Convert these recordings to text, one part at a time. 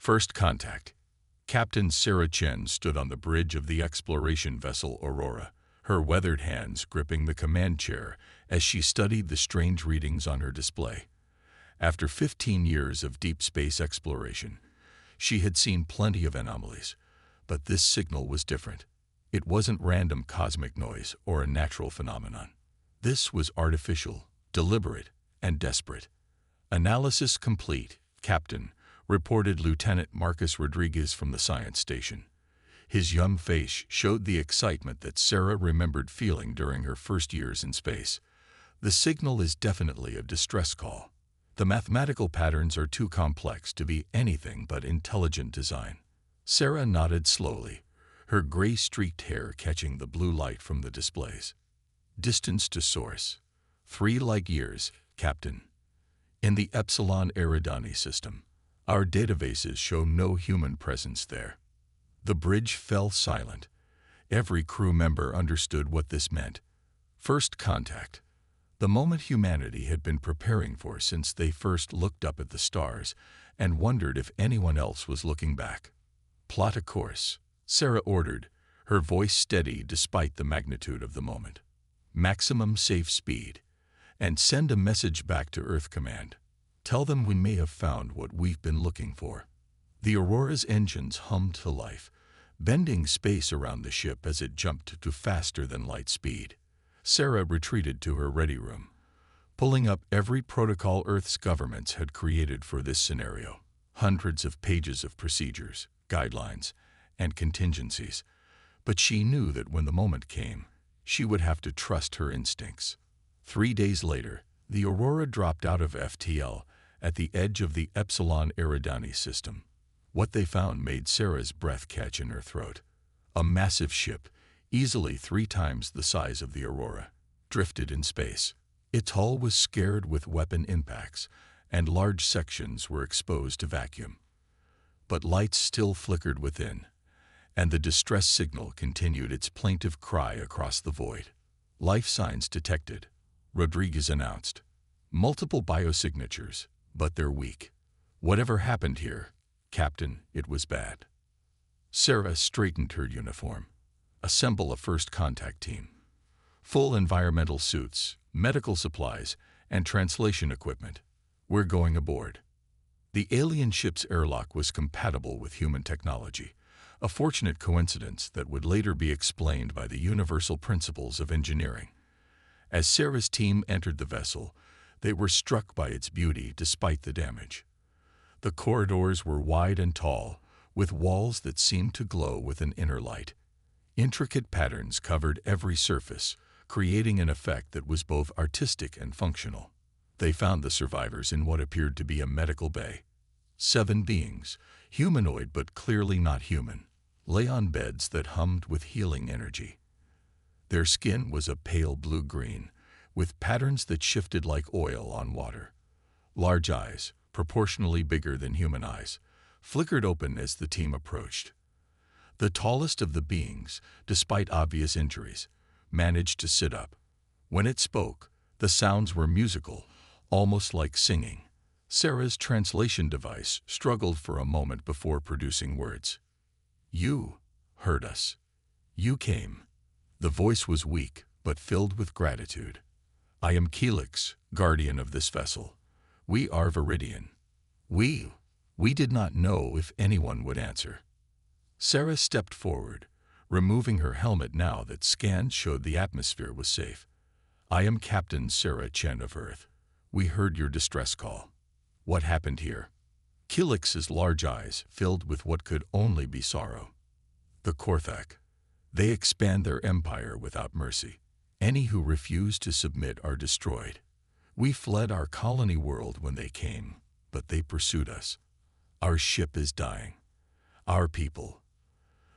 First contact. Captain Sarah Chen stood on the bridge of the exploration vessel Aurora, her weathered hands gripping the command chair as she studied the strange readings on her display. After 15 years of deep space exploration, she had seen plenty of anomalies, but this signal was different. It wasn't random cosmic noise or a natural phenomenon. This was artificial, deliberate, and desperate. Analysis complete, Captain, reported Lieutenant Marcus Rodriguez from the science station. His young face showed the excitement that Sarah remembered feeling during her first years in space. The signal is definitely a distress call. The mathematical patterns are too complex to be anything but intelligent design. Sarah nodded slowly, her gray-streaked hair catching the blue light from the displays. Distance to source. 3 light years, Captain. In the Epsilon Eridani system, our databases show no human presence there. The bridge fell silent. Every crew member understood what this meant. First contact. The moment humanity had been preparing for since they first looked up at the stars and wondered if anyone else was looking back. Plot a course, Sarah ordered, her voice steady despite the magnitude of the moment. Maximum safe speed, and send a message back to Earth Command. Tell them we may have found what we've been looking for. The Aurora's engines hummed to life, bending space around the ship as it jumped to faster-than-light speed. Sarah retreated to her ready room, pulling up every protocol Earth's governments had created for this scenario. Hundreds of pages of procedures, guidelines, and contingencies. But she knew that when the moment came, she would have to trust her instincts. 3 days later, the Aurora dropped out of FTL at the edge of the Epsilon Eridani system. What they found made Sarah's breath catch in her throat. A massive ship, easily 3 times the size of the Aurora, drifted in space. Its hull was scarred with weapon impacts, and large sections were exposed to vacuum. But lights still flickered within, and the distress signal continued its plaintive cry across the void. Life signs detected, Rodriguez announced. Multiple biosignatures, but they're weak. Whatever happened here, Captain, it was bad. Sarah straightened her uniform. Assemble a first contact team. Full environmental suits, medical supplies, and translation equipment. We're going aboard. The alien ship's airlock was compatible with human technology, a fortunate coincidence that would later be explained by the universal principles of engineering. As Sarah's team entered the vessel, they were struck by its beauty despite the damage. The corridors were wide and tall, with walls that seemed to glow with an inner light. Intricate patterns covered every surface, creating an effect that was both artistic and functional. They found the survivors in what appeared to be a medical bay. 7 beings, humanoid but clearly not human, lay on beds that hummed with healing energy. Their skin was a pale blue-green, with patterns that shifted like oil on water. Large eyes, proportionally bigger than human eyes, flickered open as the team approached. The tallest of the beings, despite obvious injuries, managed to sit up. When it spoke, the sounds were musical, almost like singing. Sarah's translation device struggled for a moment before producing words. You heard us. You came. The voice was weak, but filled with gratitude. I am Helix, guardian of this vessel. We are Viridian. We did not know if anyone would answer. Sarah stepped forward, removing her helmet now that scans showed the atmosphere was safe. I am Captain Sarah Chen of Earth. We heard your distress call. What happened here? Helix's large eyes filled with what could only be sorrow. The Korthak. They expand their empire without mercy. Any who refuse to submit are destroyed. We fled our colony world when they came, but they pursued us. Our ship is dying. Our people.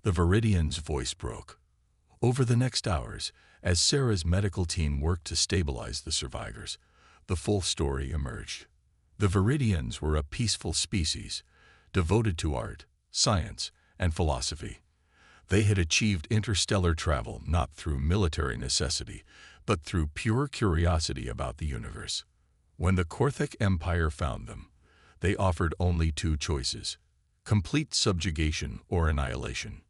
The Viridian's voice broke. Over the next hours, as Sarah's medical team worked to stabilize the survivors, the full story emerged. The Viridians were a peaceful species, devoted to art, science, and philosophy. They had achieved interstellar travel not through military necessity, but through pure curiosity about the universe. When the Korthak Empire found them, they offered only 2 choices: complete subjugation or annihilation.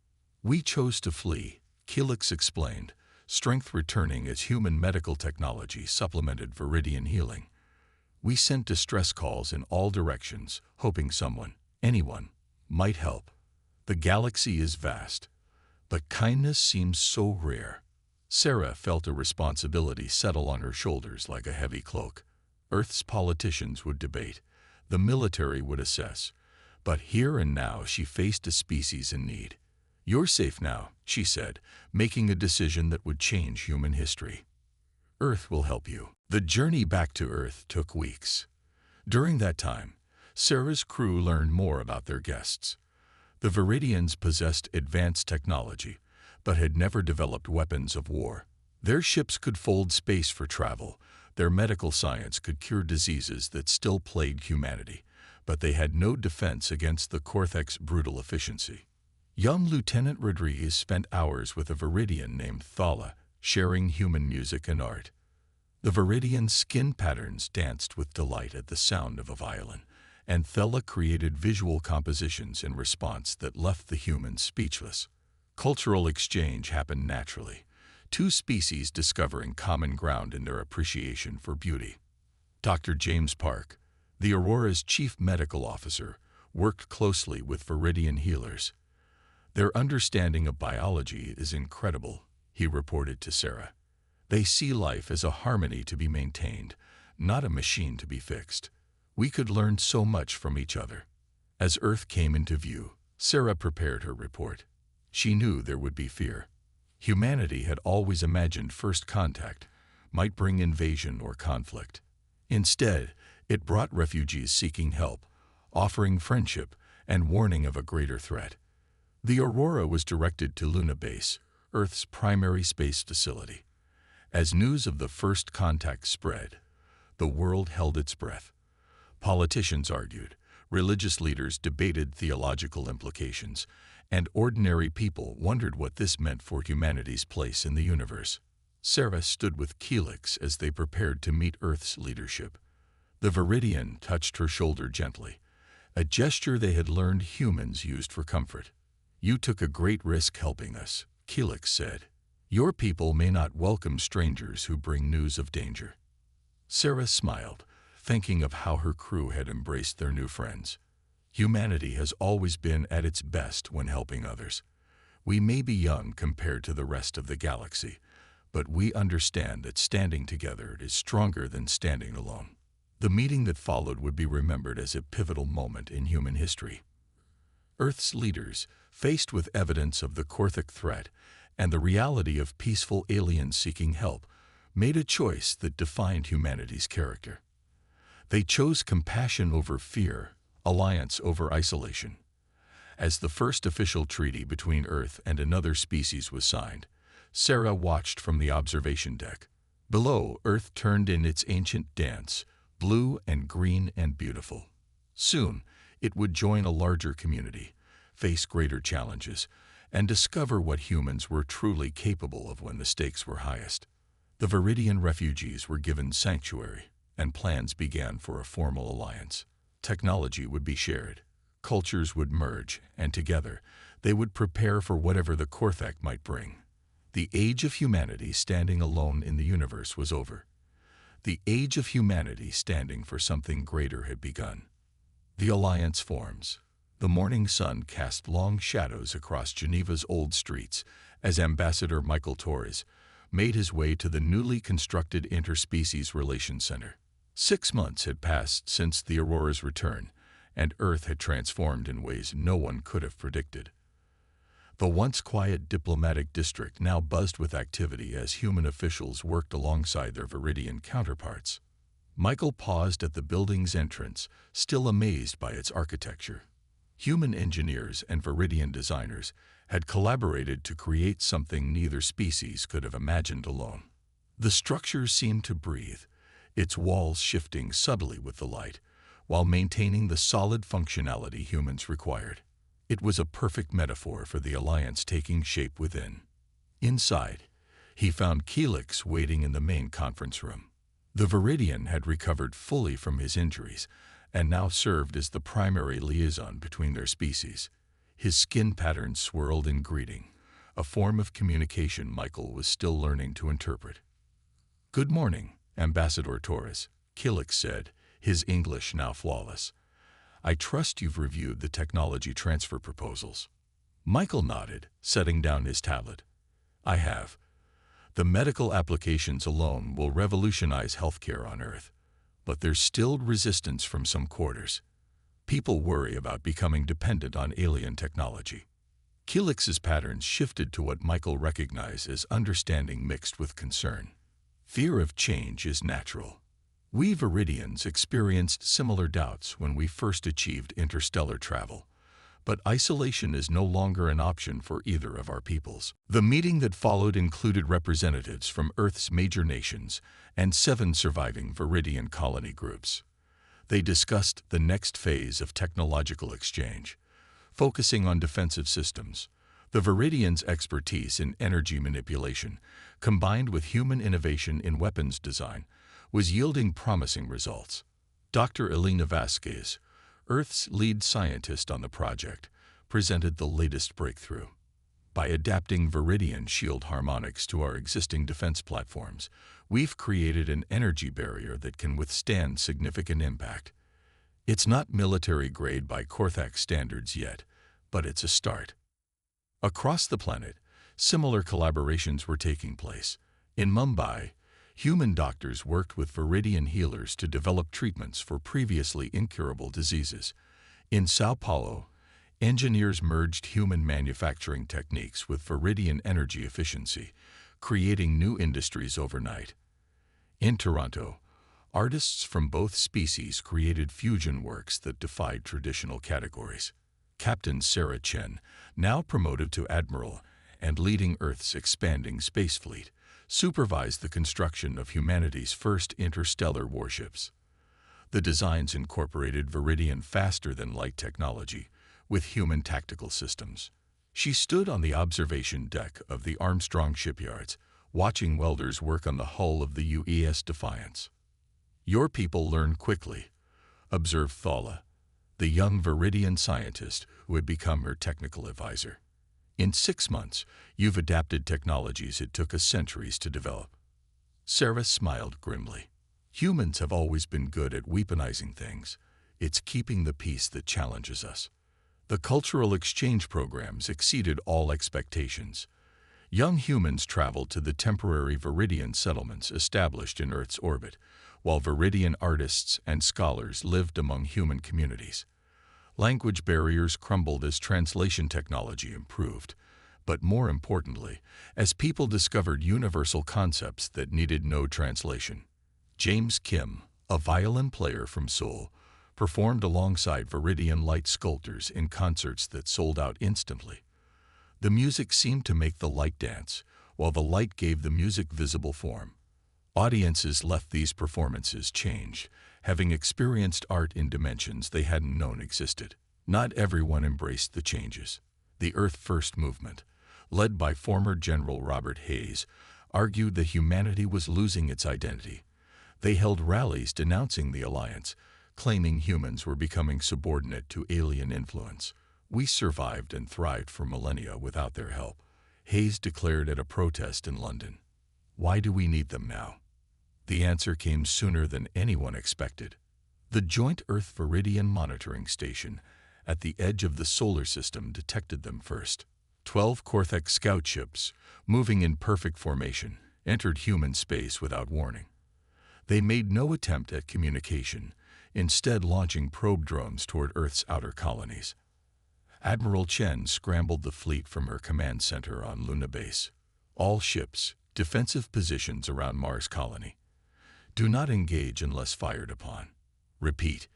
We chose to flee, Keelix explained, strength returning as human medical technology supplemented Viridian healing. We sent distress calls in all directions, hoping someone, anyone, might help. The galaxy is vast, but kindness seems so rare. Sarah felt a responsibility settle on her shoulders like a heavy cloak. Earth's politicians would debate, the military would assess, but here and now she faced a species in need. "You're safe now," she said, making a decision that would change human history. "Earth will help you." The journey back to Earth took weeks. During that time, Sarah's crew learned more about their guests. The Viridians possessed advanced technology, but had never developed weapons of war. Their ships could fold space for travel, their medical science could cure diseases that still plagued humanity, but they had no defense against the Korthek's brutal efficiency. Young Lieutenant Rodriguez spent hours with a Viridian named Thala, sharing human music and art. The Viridian's skin patterns danced with delight at the sound of a violin, and Thala created visual compositions in response that left the humans speechless. Cultural exchange happened naturally, two species discovering common ground in their appreciation for beauty. Dr. James Park, the Aurora's chief medical officer, worked closely with Viridian healers. "Their understanding of biology is incredible," he reported to Sarah. "They see life as a harmony to be maintained, not a machine to be fixed. We could learn so much from each other." As Earth came into view, Sarah prepared her report. She knew there would be fear. Humanity had always imagined first contact might bring invasion or conflict. Instead, it brought refugees seeking help, offering friendship, and warning of a greater threat. The Aurora was directed to Luna Base, Earth's primary space facility. As news of the first contact spread, the world held its breath. Politicians argued, religious leaders debated theological implications, and ordinary people wondered what this meant for humanity's place in the universe. Sarah stood with Keelix as they prepared to meet Earth's leadership. The Viridian touched her shoulder gently, a gesture they had learned humans used for comfort. "You took a great risk helping us," Keelix said. "Your people may not welcome strangers who bring news of danger." Sarah smiled, thinking of how her crew had embraced their new friends. Humanity has always been at its best when helping others. We may be young compared to the rest of the galaxy, but we understand that standing together is stronger than standing alone. The meeting that followed would be remembered as a pivotal moment in human history. Earth's leaders, faced with evidence of the Korthek threat and the reality of peaceful aliens seeking help, made a choice that defined humanity's character. They chose compassion over fear, alliance over isolation. As the first official treaty between Earth and another species was signed, Sarah watched from the observation deck. Below, Earth turned in its ancient dance, blue and green and beautiful. Soon, it would join a larger community, face greater challenges, and discover what humans were truly capable of when the stakes were highest. The Viridian refugees were given sanctuary, and plans began for a formal alliance. Technology would be shared, cultures would merge, and together, they would prepare for whatever the Korthek might bring. The age of humanity standing alone in the universe was over. The age of humanity standing for something greater had begun. The alliance forms. The morning sun cast long shadows across Geneva's old streets as Ambassador Michael Torres made his way to the newly constructed Interspecies Relations Center. 6 months had passed since the Aurora's return, and Earth had transformed in ways no one could have predicted. The once quiet diplomatic district now buzzed with activity as human officials worked alongside their Viridian counterparts. Michael paused at the building's entrance, still amazed by its architecture. Human engineers and Viridian designers had collaborated to create something neither species could have imagined alone. The structure seemed to breathe, its walls shifting subtly with the light, while maintaining the solid functionality humans required. It was a perfect metaphor for the alliance taking shape within. Inside, he found Keelix waiting in the main conference room. The Viridian had recovered fully from his injuries, and now served as the primary liaison between their species. His skin pattern swirled in greeting, a form of communication Michael was still learning to interpret. "Good morning, Ambassador Torres," Killick said, his English now flawless. "I trust you've reviewed the technology transfer proposals." Michael nodded, setting down his tablet. "I have. The medical applications alone will revolutionize healthcare on Earth, but there's still resistance from some quarters. People worry about becoming dependent on alien technology." Killick's patterns shifted to what Michael recognized as understanding mixed with concern. Fear of change is natural. We Viridians experienced similar doubts when we first achieved interstellar travel, but isolation is no longer an option for either of our peoples. The meeting that followed included representatives from Earth's major nations and 7 surviving Viridian colony groups. They discussed the next phase of technological exchange, focusing on defensive systems. The Viridians' expertise in energy manipulation, combined with human innovation in weapons design, was yielding promising results. Dr. Elena Vasquez, Earth's lead scientist on the project, presented the latest breakthrough. By adapting Viridian shield harmonics to our existing defense platforms, we've created an energy barrier that can withstand significant impact. It's not military grade by Korthak standards yet, but it's a start. Across the planet, similar collaborations were taking place. In Mumbai, human doctors worked with Viridian healers to develop treatments for previously incurable diseases. In Sao Paulo, engineers merged human manufacturing techniques with Viridian energy efficiency, creating new industries overnight. In Toronto, artists from both species created fusion works that defied traditional categories. Captain Sarah Chen, now promoted to admiral and leading Earth's expanding space fleet, supervised the construction of humanity's first interstellar warships. The designs incorporated Viridian faster-than-light technology with human tactical systems. She stood on the observation deck of the Armstrong shipyards, watching welders work on the hull of the UES Defiance. "Your people learn quickly," observed Thala, the young Viridian scientist who had become her technical advisor. "In 6 months, you've adapted technologies it took us centuries to develop." Sarah smiled grimly. "Humans have always been good at weaponizing things. It's keeping the peace that challenges us." The cultural exchange programs exceeded all expectations. Young humans traveled to the temporary Viridian settlements established in Earth's orbit, while Viridian artists and scholars lived among human communities. Language barriers crumbled as translation technology improved, but more importantly, as people discovered universal concepts that needed no translation. James Kim, a violin player from Seoul, performed alongside Viridian light sculptors in concerts that sold out instantly. The music seemed to make the light dance, while the light gave the music visible form. Audiences left these performances changed, having experienced art in dimensions they hadn't known existed. Not everyone embraced the changes. The Earth First movement, led by former General Robert Hayes, argued that humanity was losing its identity. They held rallies denouncing the alliance, claiming humans were becoming subordinate to alien influence. "We survived and thrived for millennia without their help," Hayes declared at a protest in London. "Why do we need them now?" The answer came sooner than anyone expected. The Joint Earth-Viridian Monitoring Station at the edge of the solar system detected them first. 12 Korthak scout ships, moving in perfect formation, entered human space without warning. They made no attempt at communication, instead launching probe drones toward Earth's outer colonies. Admiral Chen scrambled the fleet from her command center on Luna Base. "All ships, defensive positions around Mars colony. Do not engage unless fired upon. Repeat,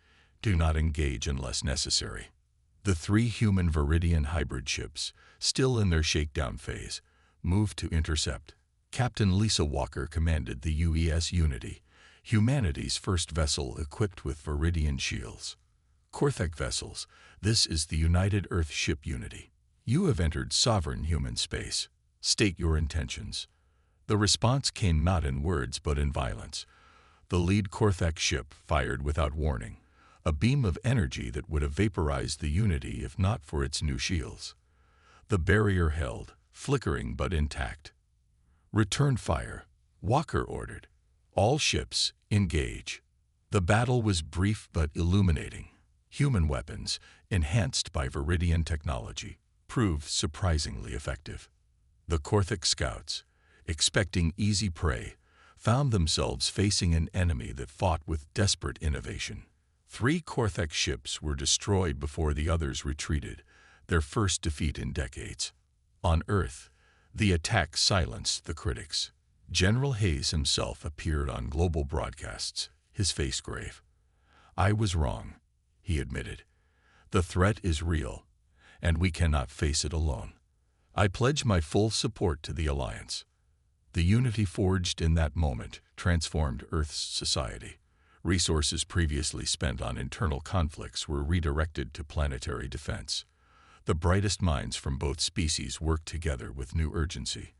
do not engage unless necessary." The 3 human Viridian hybrid ships, still in their shakedown phase, moved to intercept. Captain Lisa Walker commanded the UES Unity, humanity's first vessel equipped with Viridian shields. "Korthak vessels, this is the United Earth Ship Unity. You have entered sovereign human space. State your intentions." The response came not in words but in violence. The lead Korthak ship fired without warning, a beam of energy that would have vaporized the Unity if not for its new shields. The barrier held, flickering but intact. "Return fire," Walker ordered. "All ships, engage." The battle was brief but illuminating. Human weapons, enhanced by Viridian technology, proved surprisingly effective. The Korthik scouts, expecting easy prey, found themselves facing an enemy that fought with desperate innovation. 3 Korthik ships were destroyed before the others retreated, their first defeat in decades. On Earth, the attack silenced the critics. General Hayes himself appeared on global broadcasts, his face grave. "I was wrong," he admitted. "The threat is real, and we cannot face it alone. I pledge my full support to the Alliance." The unity forged in that moment transformed Earth's society. Resources previously spent on internal conflicts were redirected to planetary defense. The brightest minds from both species worked together with new urgency.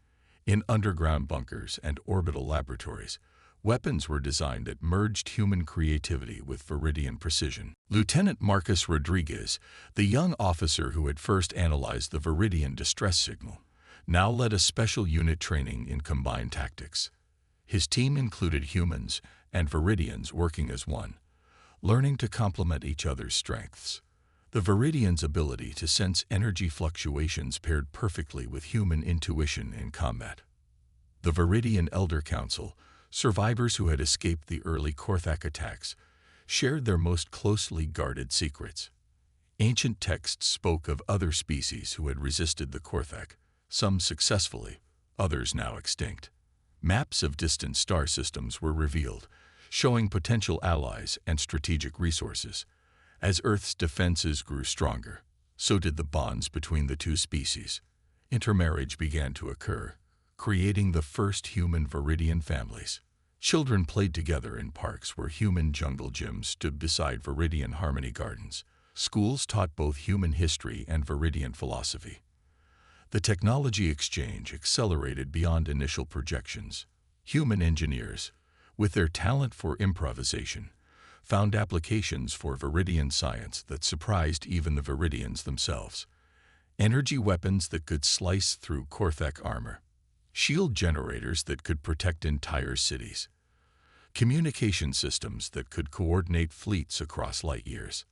In underground bunkers and orbital laboratories, weapons were designed that merged human creativity with Viridian precision. Lieutenant Marcus Rodriguez, the young officer who had first analyzed the Viridian distress signal, now led a special unit training in combined tactics. His team included humans and Viridians working as one, learning to complement each other's strengths. The Viridians' ability to sense energy fluctuations paired perfectly with human intuition in combat. The Viridian Elder Council, survivors who had escaped the early Korthak attacks, shared their most closely guarded secrets. Ancient texts spoke of other species who had resisted the Korthak, some successfully, others now extinct. Maps of distant star systems were revealed, showing potential allies and strategic resources. As Earth's defenses grew stronger, so did the bonds between the two species. Intermarriage began to occur, creating the first human Viridian families. Children played together in parks where human jungle gyms stood beside Viridian harmony gardens. Schools taught both human history and Viridian philosophy. The technology exchange accelerated beyond initial projections. Human engineers, with their talent for improvisation, found applications for Viridian science that surprised even the Viridians themselves. Energy weapons that could slice through Korthak armor. Shield generators that could protect entire cities. Communication systems that could coordinate fleets across light years.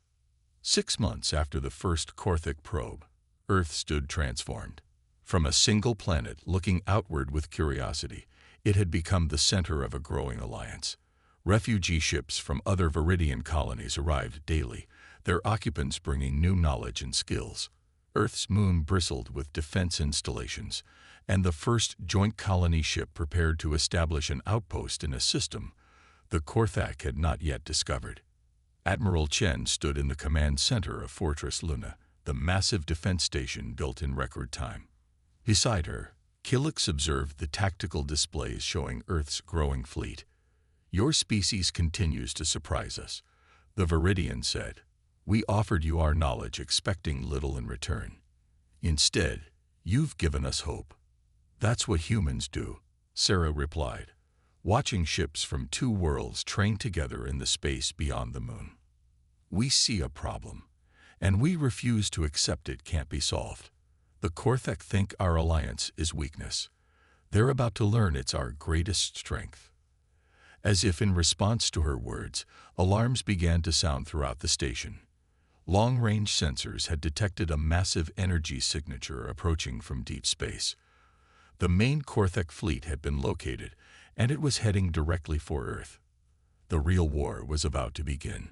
6 months after the first Korthik probe, Earth stood transformed. From a single planet looking outward with curiosity, it had become the center of a growing alliance. Refugee ships from other Viridian colonies arrived daily, their occupants bringing new knowledge and skills. Earth's moon bristled with defense installations, and the first joint colony ship prepared to establish an outpost in a system the Korthak had not yet discovered. Admiral Chen stood in the command center of Fortress Luna, the massive defense station built in record time. Beside her, Kilix observed the tactical displays showing Earth's growing fleet. "Your species continues to surprise us," the Viridian said. "We offered you our knowledge expecting little in return. Instead, you've given us hope." "That's what humans do," Sarah replied, watching ships from 2 worlds train together in the space beyond the moon. "We see a problem, and we refuse to accept it can't be solved. The Korthak think our alliance is weakness. They're about to learn it's our greatest strength." As if in response to her words, alarms began to sound throughout the station. Long-range sensors had detected a massive energy signature approaching from deep space. The main Korthak fleet had been located, and it was heading directly for Earth. The real war was about to begin.